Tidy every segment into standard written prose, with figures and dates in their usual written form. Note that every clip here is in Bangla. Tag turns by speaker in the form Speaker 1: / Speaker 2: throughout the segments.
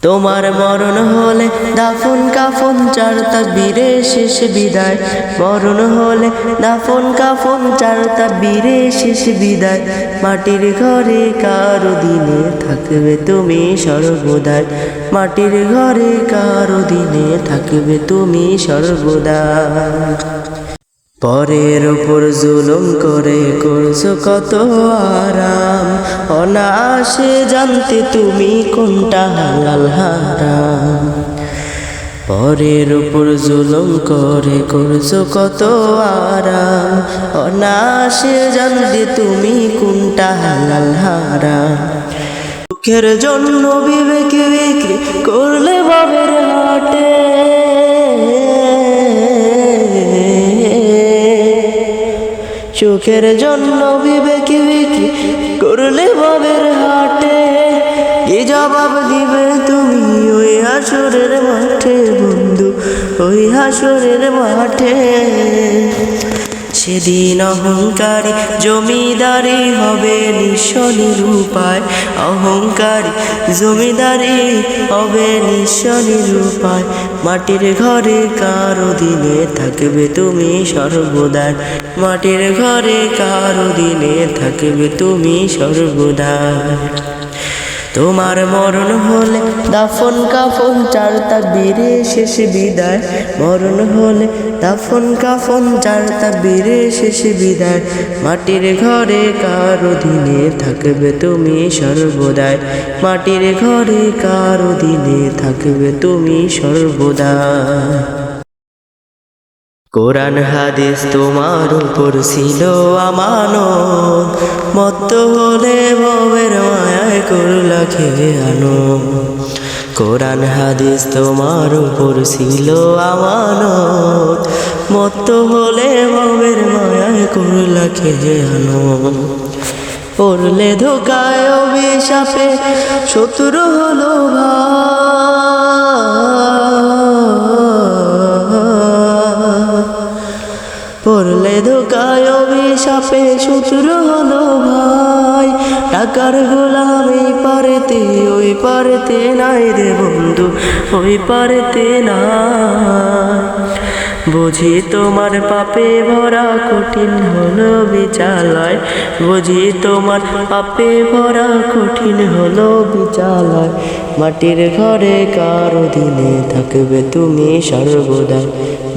Speaker 1: তোমার মরণ হলে দাফন কাফন চার তাকবীরে শেষ বিদায়। মরণ হলে দাফন কাফন চার তাকবীরে শেষ বিদায়। মাটির ঘরে কারো দিনে থাকবে তুমি সর্বদাই। মাটির ঘরে কারো দিনে থাকবে তুমি সর্বদাই। পরের ওপর জুলুম করে করছো কত আরাম, অনায়াসে জানতে তুমি কোনটা হালাল হারাম। পরের ওপর জুলুম করে করছো কত আরাম, অনায়াসে জানতে তুমি কোনটা হালাল হারাম। সুখের জন্য বিবেক বিক্রি করলে বাবের হাটে, সুখের জন্য বিবেক বিক্রি করলে বাবের হাটে। কি জবাব দিবে তুমি ওই হাসরের মাঠে বন্ধু, ওই হাসরের মাঠে। সেদিন অহংকারী জমিদারি হবে নিঃস্ব নিরুপায়। অহংকারী জমিদারি হবে নিঃস্ব নিরুপায়। মাটির ঘরে কারো দিনে থাকবে তুমি সর্বদাই। মাটির ঘরে কারো দিনে থাকবে তুমি সর্বদাই। তোমার মরণ হলে দাফন কাফন চার তাকবীরে শেষ বিদায়। মরণ হলে দাফন কাফন চার তাকবীরে শেষ বিদায়। মাটির ঘরে কারো দিনে থাকবে তুমি সর্বদাই। মাটির ঘরে কারো দিনে থাকবে তুমি সর্বদাই। কোরআন হাদিস তোমার উপর ছিল আমানত, মত্ত হলে ভবের মায়ায় করলা খেয়ে আনো। কোরআন হাদিস তোমার উপর ছিল আমানত, মত্ত হলে ভবের মায়ায় করলা খেয়ে আনো। পড়লে ধোকায় অভিশাপে শত্রু হলো পড়লে ধোকায় অভিশাপে শত্রু হলো ভাই। টাকার গোলাম এই পারেতে ওই পারেতে নাই রে বন্ধু, ওই পারেতে নাই। বুঝি তোমার পাপে ভরা কঠিন হলো বিচালয়। বুঝি তোমার পাপে ভরা কঠিন হলো বিচালয়। মাটির ঘরে কারো দিনে থাকবে তুমি সর্বদাই।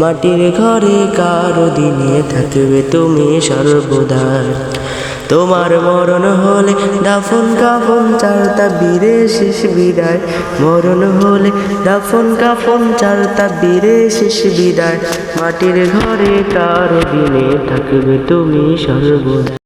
Speaker 1: মাটির ঘরে কারো দিনে থাকবে তুমি সর্বদাই। তোমার মরণ হলে দাফন কাফন চার তাকবীরে শেষ বিদায়। মরণ হলে দাফন কাফন চার তাকবীরে শেষ বিদায়। মাটির ঘরে কারো দিনে থাকবে তুমি সর্বদাই।